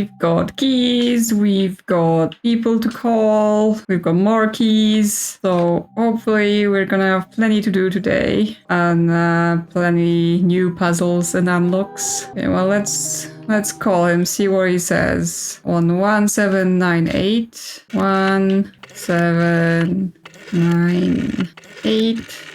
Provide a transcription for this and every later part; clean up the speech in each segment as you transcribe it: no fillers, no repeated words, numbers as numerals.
we've got keys, we've got people to call, we've got more keys. So hopefully we're gonna have plenty to do today and plenty new puzzles and unlocks. Okay, well let's call him, see what he says. On 1798. 1798.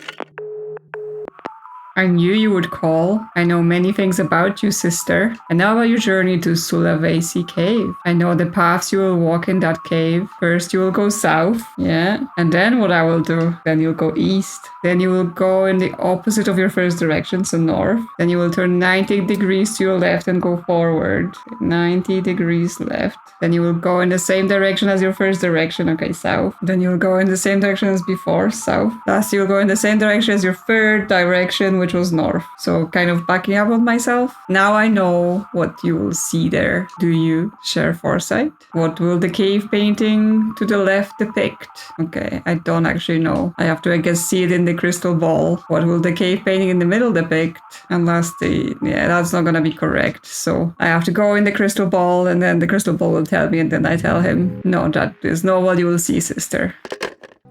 I knew you would call. I know many things about you, sister. I know about your journey to Sulawesi Cave. I know the paths you will walk in that cave. First you will go south, yeah? And then what I will do? Then you'll go east. Then you will go in the opposite of your first direction, so north. Then you will turn 90 degrees to your left and go forward. 90 degrees left. Then you will go in the same direction as your first direction, okay, south. Then you will go in the same direction as before, south. Last you will go in the same direction as your third direction, which was north. So kind of backing up on myself. Now I know what you will see there. Do you share foresight? What will the cave painting to the left depict? Okay, I don't actually know. I have to, I guess, see it in the crystal ball. What will the cave painting in the middle depict? And lastly, yeah, that's not gonna be correct. So I have to go in the crystal ball and then the crystal ball will tell me and then I tell him, no, that is not what you will see, sister.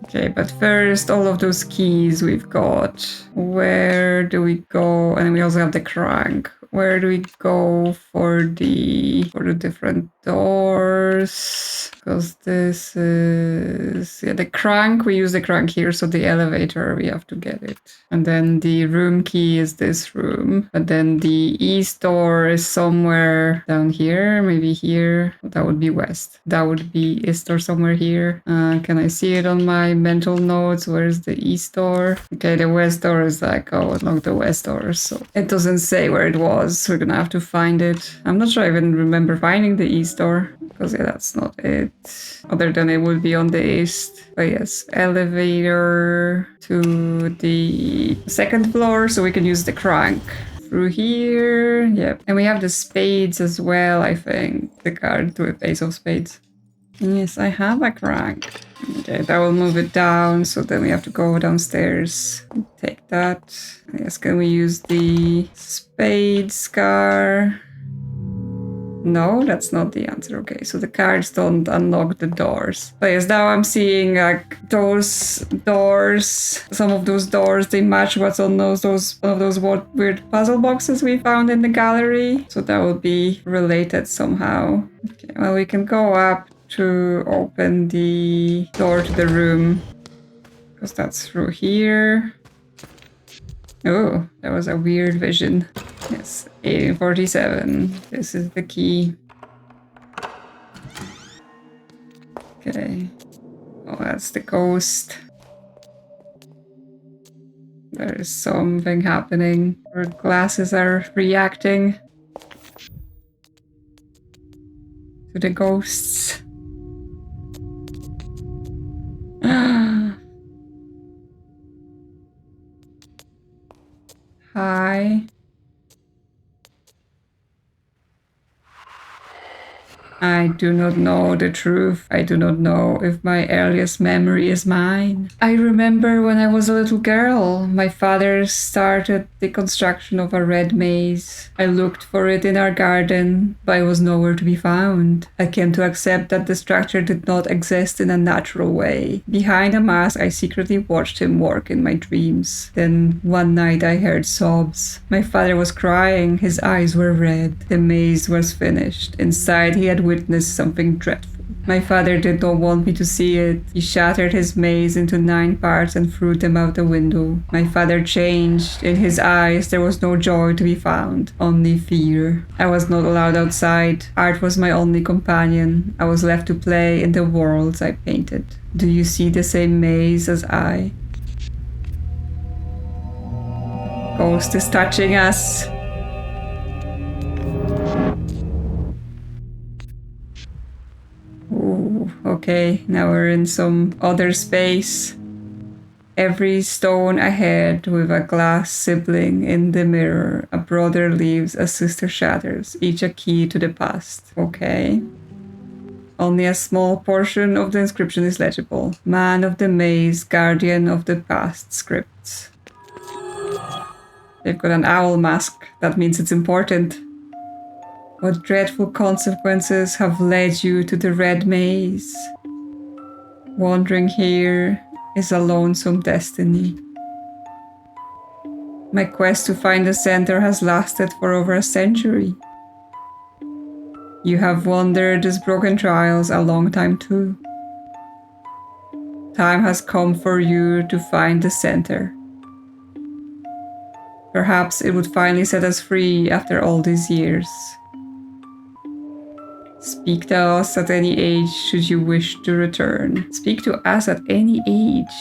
Okay, but first, all of those keys we've got. Where do we go? And we also have the crank. Where do we go for the different doors? Because this is, yeah, the crank, we use the crank here, so the elevator, we have to get it. And then the room key is this room. But then the east door is somewhere down here, maybe here. That would be west. That would be east or somewhere here. Can I see it on my mental notes? Where's the east door? Okay, the west door is like, oh, unlock the west door. So it doesn't say where it was. We're gonna have to find it. I'm not sure I even remember finding the east door. Because yeah, that's not it. Other than it would be on the east. But yes, elevator to the second floor so we can use the crank. Through here, yep. And we have the spades as well, I think. The card with ace of spades. Yes, I have a crank. Okay, that will move it down, so then we have to go downstairs. Take that. Yes, can we use the spades card? No, that's not the answer. Okay, so the cards don't unlock the doors. But yes, now I'm seeing like those doors, some of those doors, they match what's on one of those weird puzzle boxes we found in the gallery. So that will be related somehow. Okay, well, we can go up to open the door to the room. Because that's through here. Oh, that was a weird vision. Yes, 1847. This is the key. Okay. Oh, that's the ghost. There is something happening. Our glasses are reacting to the ghosts. Hi. I do not know the truth. I do not know if my earliest memory is mine. I remember when I was a little girl, my father started the construction of a red maze. I looked for it in our garden, but it was nowhere to be found. I came to accept that the structure did not exist in a natural way. Behind a mask, I secretly watched him work in my dreams. Then one night I heard sobs. My father was crying. His eyes were red. The maze was finished. Inside, he had witnessed something dreadful. My father did not want me to see it. He shattered his maze into 9 parts and threw them out the window. My father changed. In his eyes, there was no joy to be found, only fear. I was not allowed outside. Art was my only companion. I was left to play in the worlds I painted. Do you see the same maze as I? Ghost is touching us. Ooh, okay, now we're in some other space. Every stone ahead with a glass sibling in the mirror. A brother leaves, a sister shatters, each a key to the past. Okay. Only a small portion of the inscription is legible. Man of the maze, guardian of the past scripts. They've got an owl mask. That means it's important. What dreadful consequences have led you to the red maze? Wandering here is a lonesome destiny. My quest to find the center has lasted for over a century. You have wandered these broken trials a long time too. Time has come for you to find the center. Perhaps it would finally set us free after all these years. Speak to us at any age should you wish to return. Speak to us at any age.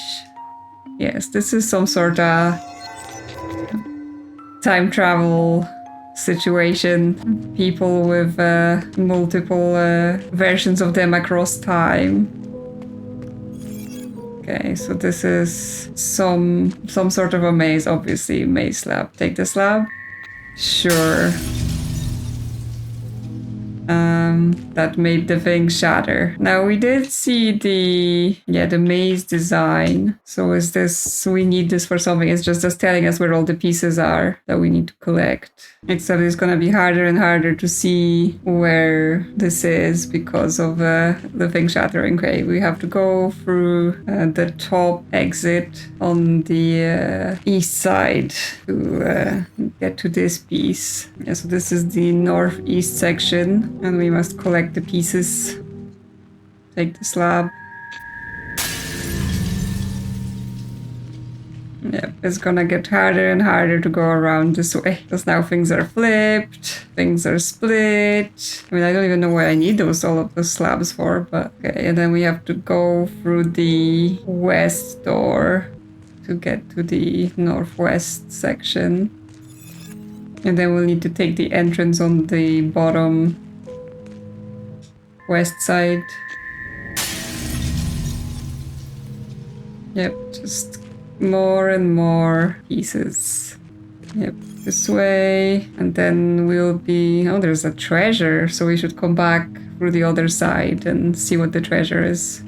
Yes, this is some sort of time travel situation. People with multiple versions of them across time. Okay, so this is some sort of a maze, obviously. Maze slab. Take the slab? Sure. That made the thing shatter. Now we did see the maze design. So is this, we need this for something. It's just telling us where all the pieces are that we need to collect. Except it's gonna be harder and harder to see where this is because of the thing shattering. Okay, we have to go through the top exit on the east side to get to this piece. Yeah, so this is the northeast section, and we must collect the pieces. Take the slab. Yep, it's gonna get harder and harder to go around this way. Because now things are flipped, things are split. I mean, I don't even know what I need all of those slabs for, but okay. And then we have to go through the west door to get to the northwest section. And then we'll need to take the entrance on the bottom west side. Yep, just more and more pieces. Yep, this way. And then we'll be... Oh, there's a treasure. So we should come back through the other side and see what the treasure is.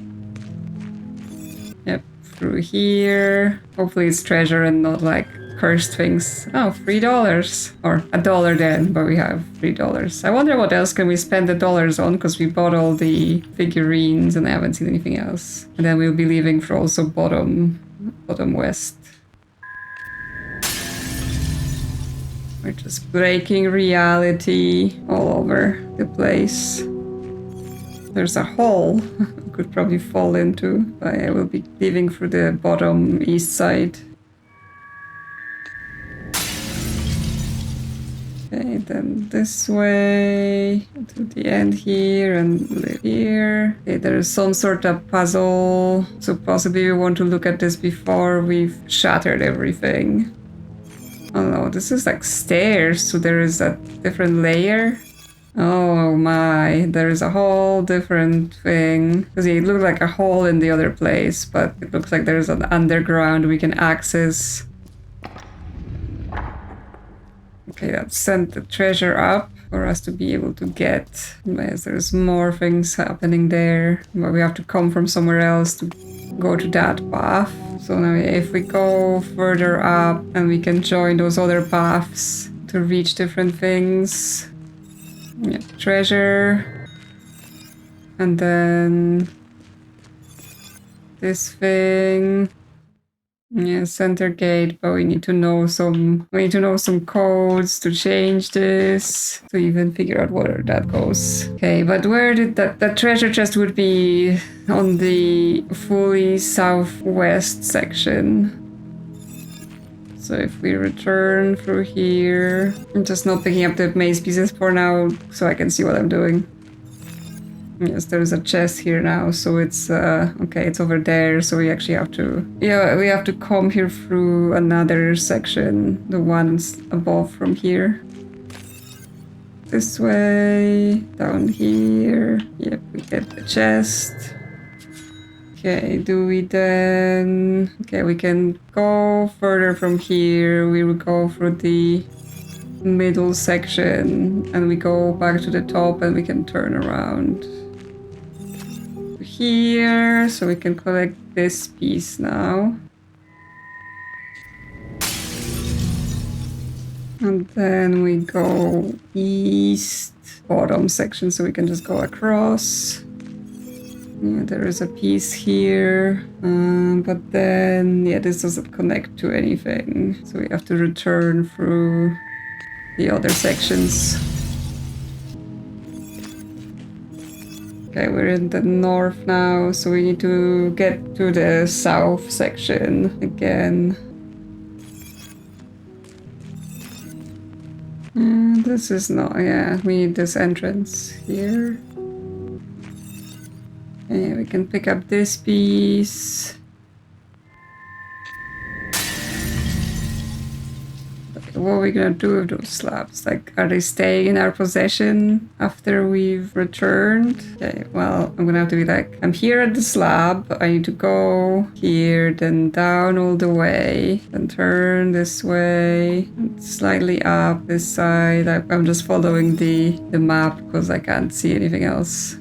Yep, through here. Hopefully it's treasure and not like cursed things. Oh, $3. Or $1 then, but we have $3. I wonder what else can we spend the dollars on, because we bought all the figurines and I haven't seen anything else. And then we'll be leaving for also bottom west. We're just breaking reality all over the place. There's a hole I could probably fall into, but I will be leaving through the bottom east side. Okay, then this way to the end here and here. Okay, there is some sort of puzzle. So possibly we want to look at this before we've shattered everything. Oh no, this is like stairs, so there is a different layer. Oh my, there is a whole different thing. Because it looked like a hole in the other place, but it looks like there's an underground we can access. Okay, that sent the treasure up for us to be able to get. Yes, there's more things happening there. But we have to come from somewhere else to go to that path. So now if we go further up and we can join those other paths to reach different things. Yeah, treasure. And then this thing. Yeah, center gate, but we need to know some codes to change this, to even figure out where that goes. Okay, but where did that treasure chest would be on the fully southwest section. So if we return through here, I'm just not picking up the maze pieces for now so I can see what I'm doing. Yes, there's a chest here now, so it's okay, it's over there, so we actually have to we have to come here through another section, the ones above from here. This way, down here. Yep, we get the chest. Okay, do we then... Okay, we can go further from here. We will go through the middle section and we go back to the top and we can turn around here, so we can collect this piece now. And then we go east, bottom section, so we can just go across. Yeah, there is a piece here, but then, yeah, this doesn't connect to anything. So we have to return through the other sections. Okay, we're in the north now, so we need to get to the south section again. This is not, yeah, we need this entrance here. Okay, we can pick up this piece. What are we gonna do with those slabs? Like, are they staying in our possession after we've returned? Okay, well, I'm gonna have to be like, I'm here at the slab. I need to go here, then down all the way, then turn this way, and slightly up this side. I'm just following the map because I can't see anything else.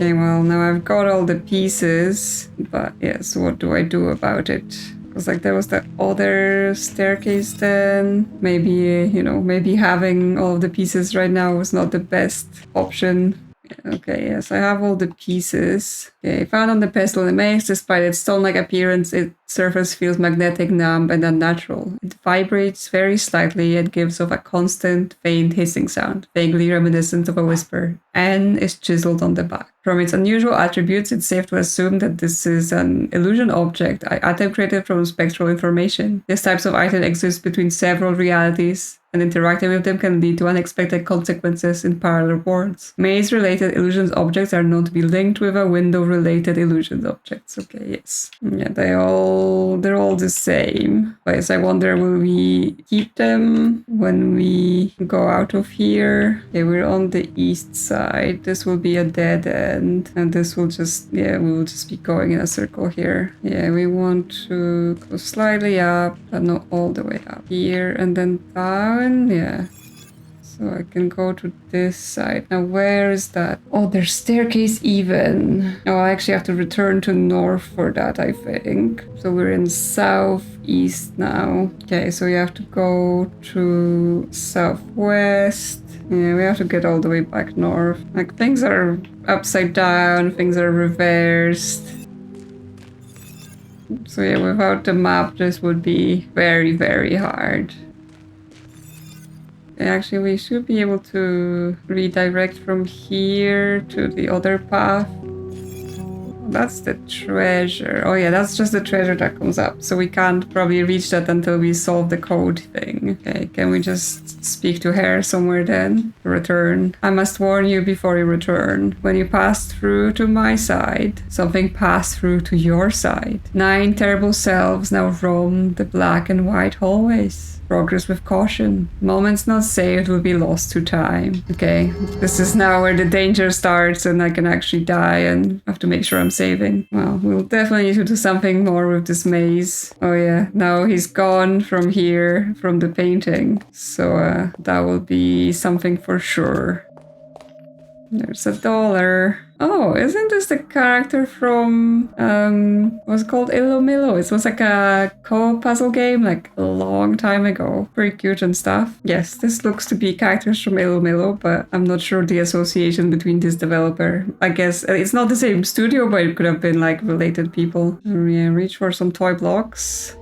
Okay, well, now I've got all the pieces, but yes, what do I do about it? Because, like, there was that other staircase then. Maybe, you know, maybe having all of the pieces right now was not the best option. Okay, yes, I have all the pieces. Okay, found on the pestle and maze, despite its stone-like appearance, its surface feels magnetic, numb, and unnatural. It vibrates very slightly and gives off a constant, faint hissing sound, vaguely reminiscent of a whisper. N is chiseled on the back. From its unusual attributes, it's safe to assume that this is an illusion object, item created from spectral information. These types of items exist between several realities, and interacting with them can lead to unexpected consequences in parallel worlds. Maze-related illusions objects are known to be linked with a window-related illusions objects. Okay, yes. Yeah, they're all the same. But yes, I wonder, will we keep them when we go out of here? Okay, we're on the east side. This will be a dead end. And this will just, yeah, we will just be going in a circle here. Yeah, we want to go slightly up, but not all the way up. Here and then down. Yeah, so I can go to this side. Now, where is that? Oh, there's staircase even. Oh, I actually have to return to north for that, I think. So we're in southeast now. Okay, so you have to go to southwest. Yeah, we have to get all the way back north. Like, things are upside down, things are reversed. So yeah, without the map, this would be very, very hard. Actually, we should be able to redirect from here to the other path. That's the treasure. Oh yeah, that's just the treasure that comes up. So we can't probably reach that until we solve the code thing. Okay, can we just speak to her somewhere then? Return. I must warn you before you return. When you passed through to my side, something passed through to your side. 9 terrible selves now roam the black and white hallways. Progress with caution. Moments not saved will be lost to time. Okay, this is now where the danger starts and I can actually die and have to make sure I'm saving. Well, we'll definitely need to do something more with this maze. Oh yeah, now he's gone from here, from the painting. So that will be something for sure. There's $1. Oh, isn't this the character from, what's it called? Illumilo? It was like a co-op puzzle game, like a long time ago. Pretty cute and stuff. Yes, this looks to be characters from Illumilo, but I'm not sure the association between this developer. I guess it's not the same studio, but it could have been like related people. Yeah, reach for some toy blocks.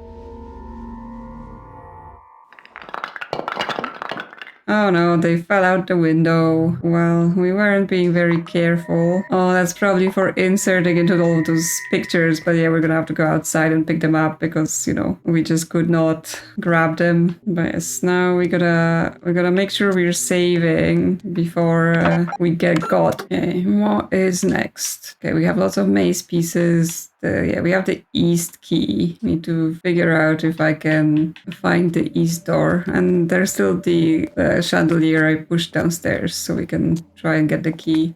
Oh no, they fell out the window. Well, we weren't being very careful. Oh, that's probably for inserting into all of those pictures. But yeah, we're gonna have to go outside and pick them up because, you know, we just could not grab them. But yes, now we gotta make sure we're saving before we get got. Okay, what is next? Okay, we have lots of maze pieces. Yeah, we have the east key. Need to figure out if I can find the east door. And there's still the chandelier I pushed downstairs, so we can try and get the key.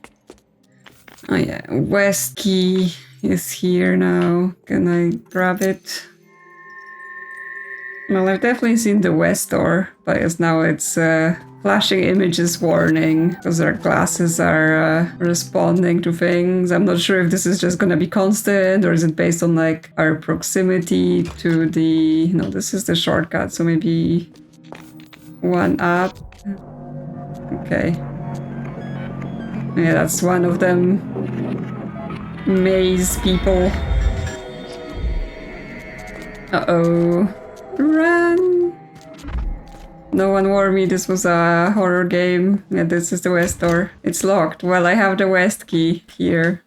Oh yeah, west key is here now. Can I grab it? Well, I've definitely seen the West door, but yes, now it's flashing images warning because our glasses are responding to things. I'm not sure if this is just gonna be constant or is it based on like our proximity to the... No, this is the shortcut, so maybe one up. Okay. Yeah, that's one of them. Maze people. Uh-oh. Run! No one warned me this was a horror game. Yeah, this is the west door. It's locked. Well, I have the west key here.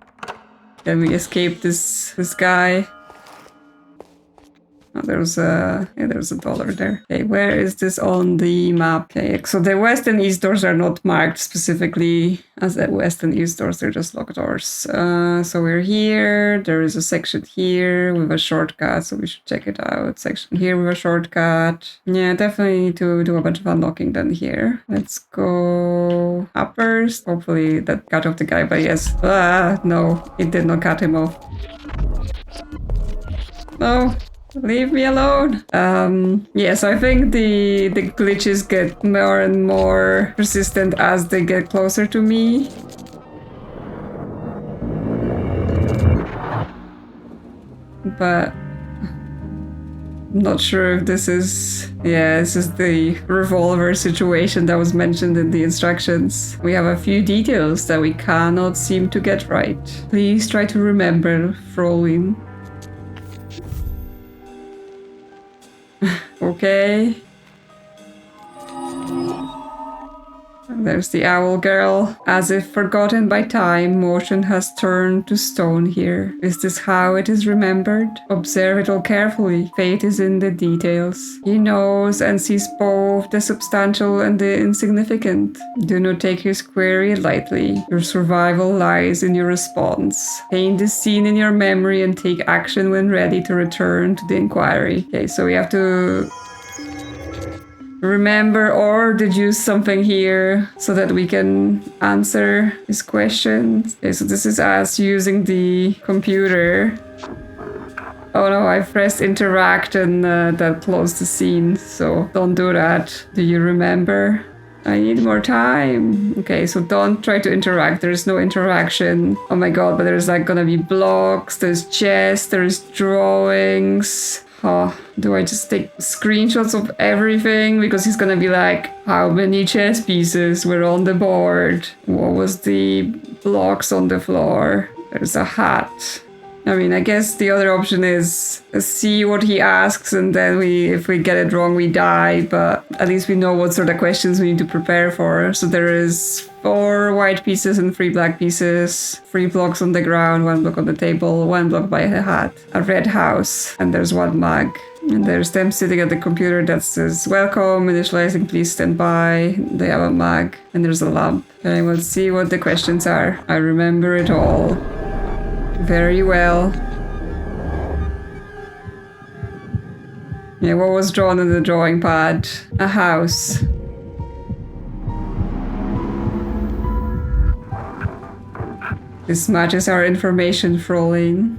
Can we escape this guy? Oh, there's a dollar there. Okay, where is this on the map? Okay, so the west and east doors are not marked specifically as the west and east doors. They're just locked doors. So we're here. There is a section here with a shortcut, so we should check it out. Section here with a shortcut. Yeah, definitely need to do a bunch of unlocking then here. Let's go up first. Hopefully that cut off the guy, but yes. No, it did not cut him off. No. Leave me alone. Yeah, so I think the glitches get more and more persistent as they get closer to me. But I'm not sure if this is... Yeah, this is the revolver situation that was mentioned in the instructions. We have a few details that we cannot seem to get right. Please try to remember, Frolin. Okay. And there's the owl girl. As if forgotten by time, motion has turned to stone here. Is this how it is remembered? Observe it all carefully. Fate is in the details. He knows and sees both the substantial and the insignificant. Do not take his query lightly. Your survival lies in your response. Paint the scene in your memory and take action when ready to return to the inquiry. Okay, so we have to remember or deduce something here so that we can answer his questions. Okay, so this is us using the computer. Oh no, I pressed interact and that closed the scene, so don't do that. Do you remember? I need more time. Okay, so don't try to interact. There's no interaction. Oh my god, but there's like gonna be blocks, there's chess, there's drawings. Oh, do I just take screenshots of everything? Because he's gonna be like, how many chess pieces were on the board? What was the blocks on the floor? There's a hat. I mean, I guess the other option is see what he asks and then if we get it wrong, we die. But at least we know what sort of questions we need to prepare for. So there is 4 white pieces and 3 black pieces, 3 blocks on the ground, 1 block on the table, 1 block by a hat, a red house, and there's 1 mug. And there's them sitting at the computer that says, welcome, initializing, please stand by. They have a mug, and there's a lamp. Okay, we'll see what the questions are. I remember it all. Very well. Yeah, what was drawn on the drawing pad? A house. This matches our information, Frolin.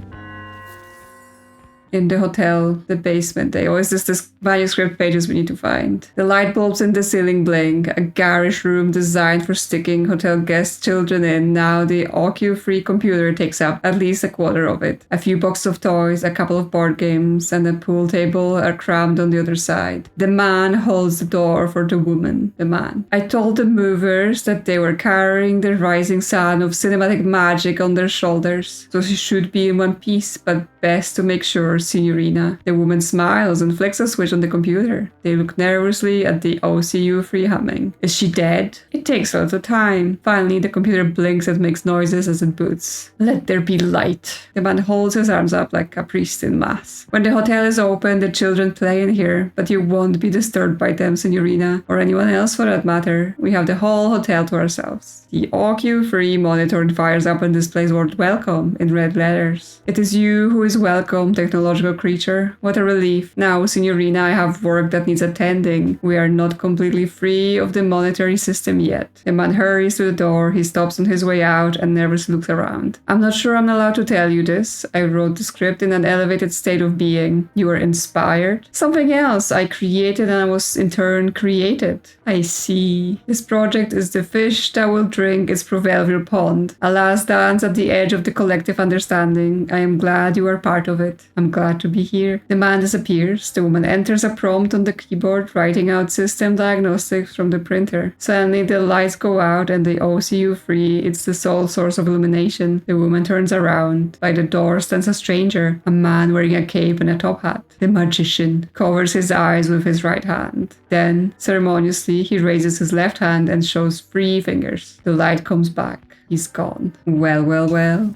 In the hotel, the basement. They always this manuscript pages we need to find. The light bulbs in the ceiling blink. A garish room designed for sticking hotel guest children in. Now the OQ-free computer takes up at least a quarter of it. A few boxes of toys, a couple of board games, and a pool table are crammed on the other side. The man holds the door for the woman. The man. I told the movers that they were carrying the rising sun of cinematic magic on their shoulders. So she should be in one piece, but best to make sure, Signorina. The woman smiles and flicks a switch on the computer. They look nervously at the OCU-free humming. Is she dead? It takes a little time. Finally, the computer blinks and makes noises as it boots. Let there be light. The man holds his arms up like a priest in mass. When the hotel is open, the children play in here, but you won't be disturbed by them, Signorina, or anyone else for that matter. We have the whole hotel to ourselves. The OQ-free monitor fires up and displays word welcome in red letters. It is you who is welcome, technological technological creature. What a relief. Now, Signorina, I have work that needs attending. We are not completely free of the monetary system yet. The man hurries to the door. He stops on his way out and nervously looks around. I'm not sure I'm allowed to tell you this. I wrote the script in an elevated state of being. You were inspired. Something else I created and I was in turn created. I see. This project is the fish that will drink its proverbial pond. A last dance at the edge of the collective understanding. I am glad you are part of it. I'm glad to be here. The man disappears. The woman enters a prompt on the keyboard, writing out system diagnostics from the printer. Suddenly the lights go out and they all see you free. It's the sole source of illumination. The woman turns around. By the door stands a stranger, a man wearing a cape and a top hat. The magician covers his eyes with his right hand. Then, ceremoniously, he raises his left hand and shows 3 fingers. The light comes back. He's gone. Well, well, well.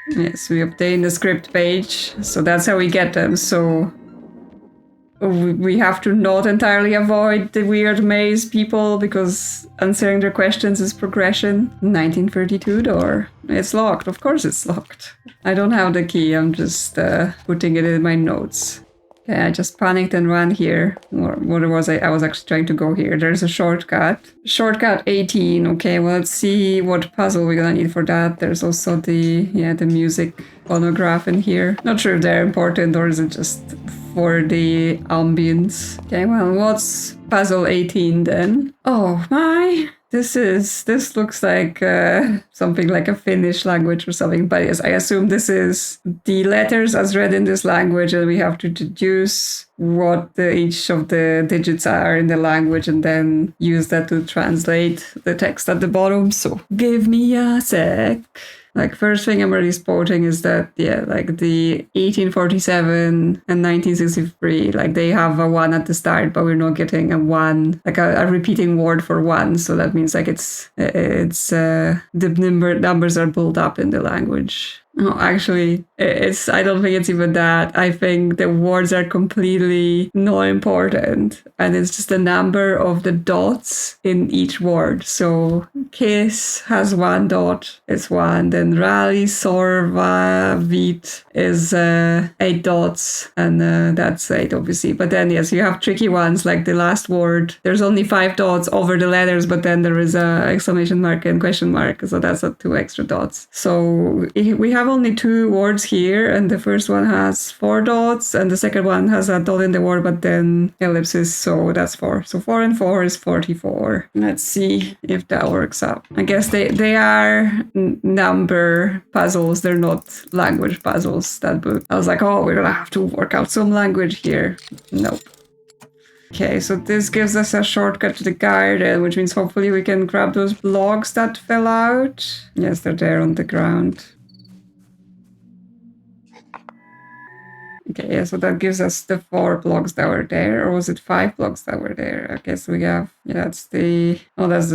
Yes, we obtain the script page. So that's how we get them. So we have to not entirely avoid the weird maze people because answering their questions is progression. 1932 door. It's locked. Of course it's locked. I don't have the key. I'm just putting it in my notes. Okay, I just panicked and ran here. Or what was I? I was actually trying to go here. There's a shortcut. Shortcut 18. Okay, well, let's see what puzzle we're gonna need for that. There's also the music phonograph in here. Not sure if they're important or is it just for the ambience. Okay, well, what's puzzle 18 then? Oh my. This looks like something like a Finnish language or something, but yes, I assume this is the letters as read in this language, and we have to deduce what each of the digits are in the language and then use that to translate the text at the bottom. So give me a sec. Like, first thing I'm already spotting is that, yeah, like the 1847 and 1963, like they have a 1 at the start, but we're not getting a 1, like a repeating word for 1. So that means like the numbers are built up in the language. No, actually, I don't think it's even that. I think the words are completely not important. And it's just the number of the dots in each word. So kiss has 1 dot, it's 1. Then rally, sorva, vit is 8 dots. And that's 8, obviously. But then, yes, you have tricky ones, like the last word. There's only 5 dots over the letters, but then there is a exclamation mark and question mark. So that's 2 extra dots. So we have only 2 words here, and the first one has 4 dots, and the second one has a dot in the word, but then ellipsis, so that's 4. So 4 and 4 is 44. Let's see if that works out. I guess they are number puzzles, they're not language puzzles, that book. I was like, oh, we're gonna have to work out some language here. Nope. Okay, so this gives us a shortcut to the garden, which means hopefully we can grab those blocks that fell out. Yes, they're there on the ground. Okay, yeah, so that gives us the 4 blocks that were there, or was it 5 blocks that were there? I guess we have, that's the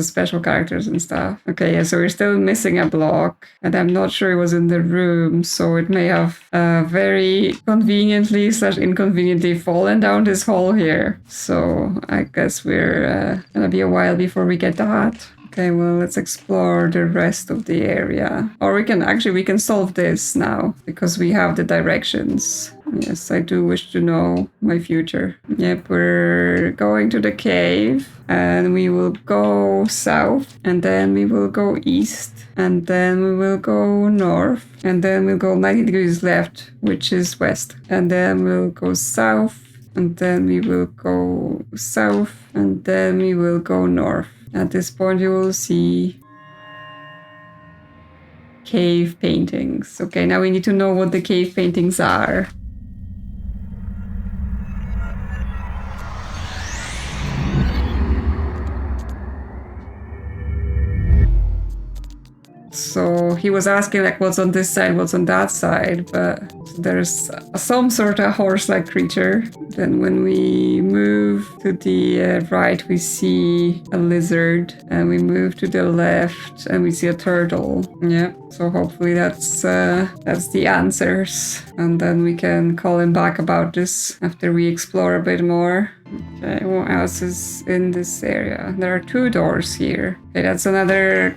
special characters and stuff. Okay, yeah, so we're still missing a block, and I'm not sure it was in the room, so it may have very conveniently / inconveniently fallen down this hole here. So I guess we're gonna be a while before we get that. Okay, well, let's explore the rest of the area. Or we can solve this now, because we have the directions. Yes, I do wish to know my future. Yep, we're going to the cave, and we will go south, and then we will go east, and then we will go north, and then we'll go 90 degrees left, which is west, and then we'll go south, and then we will go south, and then we will go north. At this point, you will see cave paintings. Okay, now we need to know what the cave paintings are. So he was asking like what's on this side, what's on that side, but there's some sort of horse-like creature. Then when we move to the right, we see a lizard, and we move to the left and we see a turtle. Yeah, so hopefully that's the answers, and then we can call him back about this after we explore a bit more. Okay, what else is in this area? There are 2 doors here. Okay, that's another...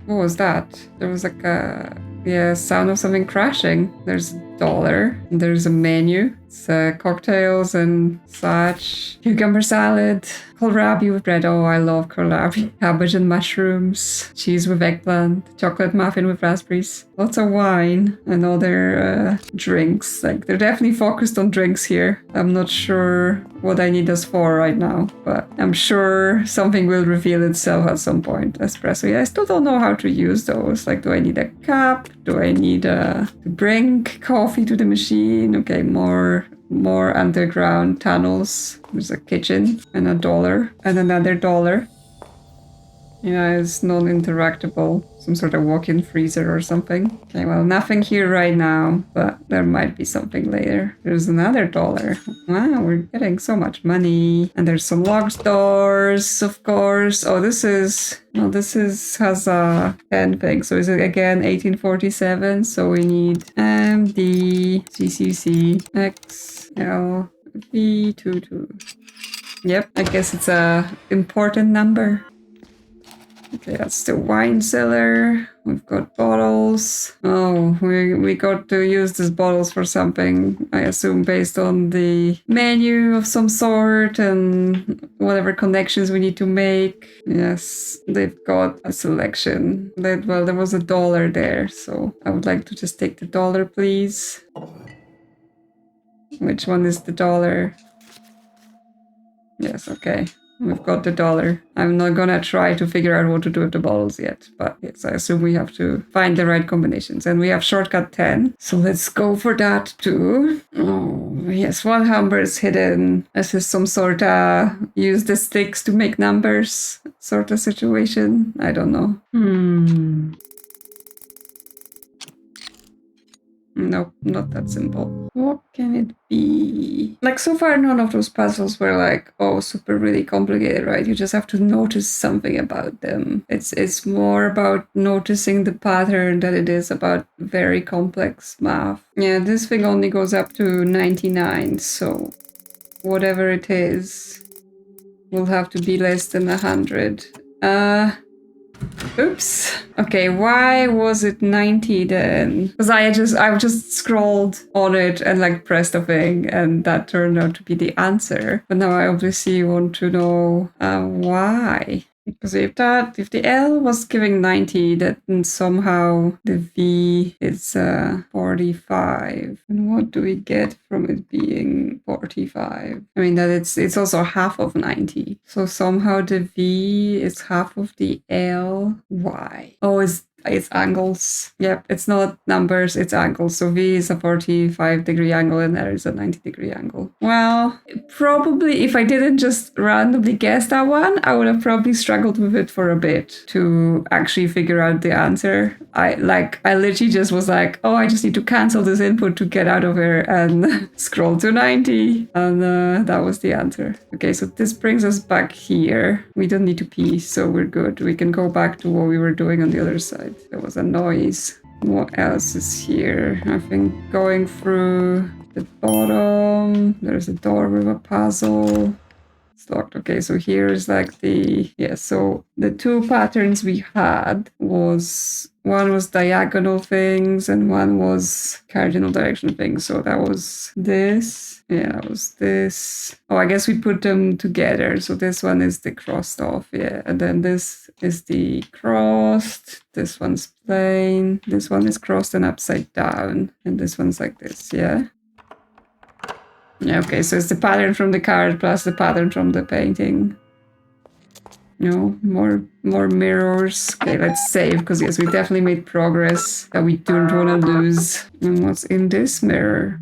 What was that? There was like a yeah, sound of something crashing. There's a dollar. There's a menu. It's cocktails and such. Cucumber salad. Kohlrabi with bread. Oh, I love kohlrabi. Cabbage and mushrooms. Cheese with eggplant. Chocolate muffin with raspberries. Lots of wine and other drinks. Like, they're definitely focused on drinks here. I'm not sure what I need this for right now, but I'm sure something will reveal itself at some point. Espresso. Yeah, I still don't know how to use those. Like, do I need a cup? Do I need to bring coffee to the machine? Okay, more underground tunnels. There's a kitchen and a dollar and another dollar. Yeah, it's non-interactable. Some sort of walk-in freezer or something. Okay, well, nothing here right now, but there might be something later. There's another dollar. Wow, we're getting so much money. And there's some locked doors, of course. Oh, this has a pen thing. So is it again 1847? So we need MD CCC XL V22. Yep, I guess it's a important number. Okay, that's the wine cellar. We've got bottles. Oh, we got to use these bottles for something, I assume, based on the menu of some sort and whatever connections we need to make. Yes, they've got a selection. Well, there was a dollar there, so I would like to just take the dollar, please. Which one is the dollar? Yes, okay. We've got the dollar. I'm not gonna try to figure out what to do with the bottles yet, but yes, I assume we have to find the right combinations. And we have shortcut 10, so let's go for that too. Oh, yes, one number is hidden. This is some sort of use the sticks to make numbers sort of situation. I don't know. Nope, not that simple. What can it be? Like, so far, none of those puzzles were like, oh, super really complicated, right? You just have to notice something about them. It's more about noticing the pattern than it is about very complex math. Yeah, this thing only goes up to 99, so whatever it is will have to be less than 100. Oops. Okay, why was it 90 then? Because I just scrolled on it and like pressed a thing and that turned out to be the answer. But now I obviously want to know why. Because if the L was giving 90, then somehow the V is 45. And what do we get from it being 45? I mean, that it's also half of 90. So somehow the V is half of the L. Why? Oh, it's angles. Yep, it's not numbers, it's angles. So V is a 45-degree angle and there is a 90-degree angle. Well, probably if I didn't just randomly guess that one, I would have probably struggled with it for a bit to actually figure out the answer. I literally just was like, oh, I just need to cancel this input to get out of here and scroll to 90. And that was the answer. Okay, so this brings us back here. We don't need to pee, so we're good. We can go back to what we were doing on the other side. There was a noise. What else is here? I think going through the bottom. There's a door with a puzzle. It's locked. Okay, so here's like so the two patterns we had was one was diagonal things and one was cardinal direction things. So that was this. Yeah, that was this. Oh, I guess we put them together. So this one is the crossed off, yeah. And then this is the crossed. This one's plain. This one is crossed and upside down. And this one's like this, yeah. Yeah, okay, so it's the pattern from the card plus the pattern from the painting. No, more mirrors. Okay, let's save, because yes, we definitely made progress that we don't want to lose. And what's in this mirror?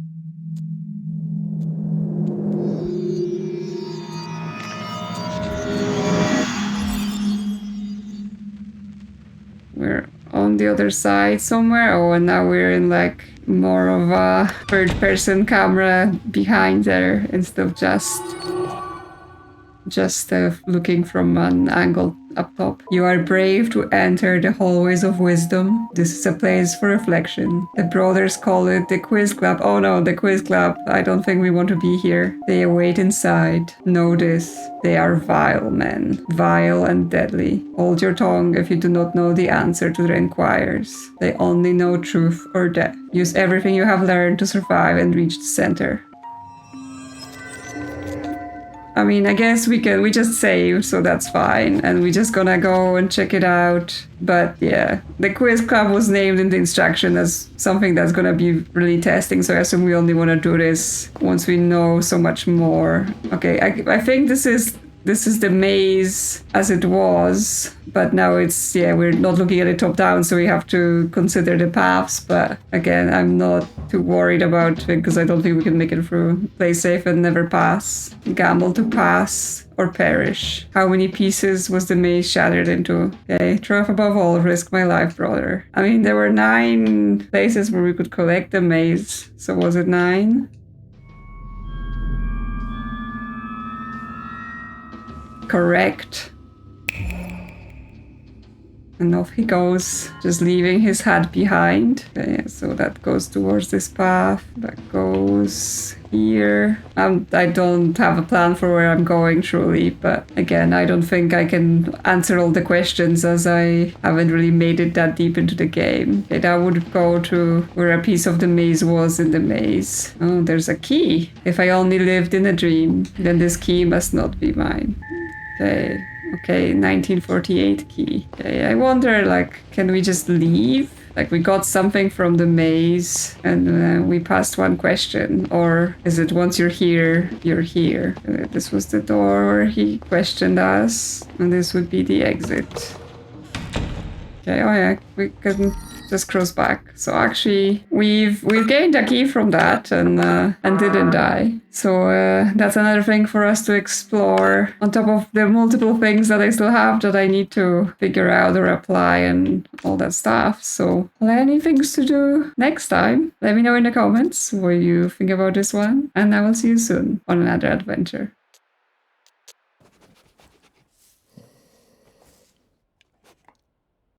We're on the other side somewhere. Oh, and now we're in like more of a third-person camera behind there instead of just just looking from an angle up top. You are brave to enter the hallways of wisdom. This is a place for reflection. The brothers call it the quiz club. Oh no, the quiz club. I don't think we want to be here. They await inside. Know this. They are vile men. Vile and deadly. Hold your tongue if you do not know the answer to their inquiries. They only know truth or death. Use everything you have learned to survive and reach the center. I mean, I guess we just saved, so that's fine. And we're just gonna go and check it out. But yeah, the quiz club was named in the instruction as something that's gonna be really testing. So I assume we only want to do this once we know so much more. Okay, I think this is the maze as it was, but now it's, yeah, we're not looking at it top down, so we have to consider the paths. But again, I'm not too worried about it because I don't think we can make it through. Play safe and never pass. Gamble to pass or perish. How many pieces was the maze shattered into? Okay, trust above all, risk my life, brother. I mean, there were 9 places where we could collect the maze, so was it 9? Correct. And off he goes, just leaving his hat behind. Okay, so that goes towards this path. That goes here. I don't have a plan for where I'm going, truly. But again, I don't think I can answer all the questions as I haven't really made it that deep into the game. Okay, that would go to where a piece of the maze was in the maze. Oh, there's a key. If I only lived in a dream, then this key must not be mine. Okay, 1948 key. Okay, I wonder, like, can we just leave? Like, we got something from the maze and we passed one question. Or is it once you're here, you're here? This was the door where he questioned us. And this would be the exit. Okay, oh yeah, we can just cross back. So actually, we've gained a key from that and didn't die. So that's another thing for us to explore on top of the multiple things that I still have that I need to figure out or apply and all that stuff. So plenty things to do next time. Let me know in the comments what you think about this one, and I will see you soon on another adventure.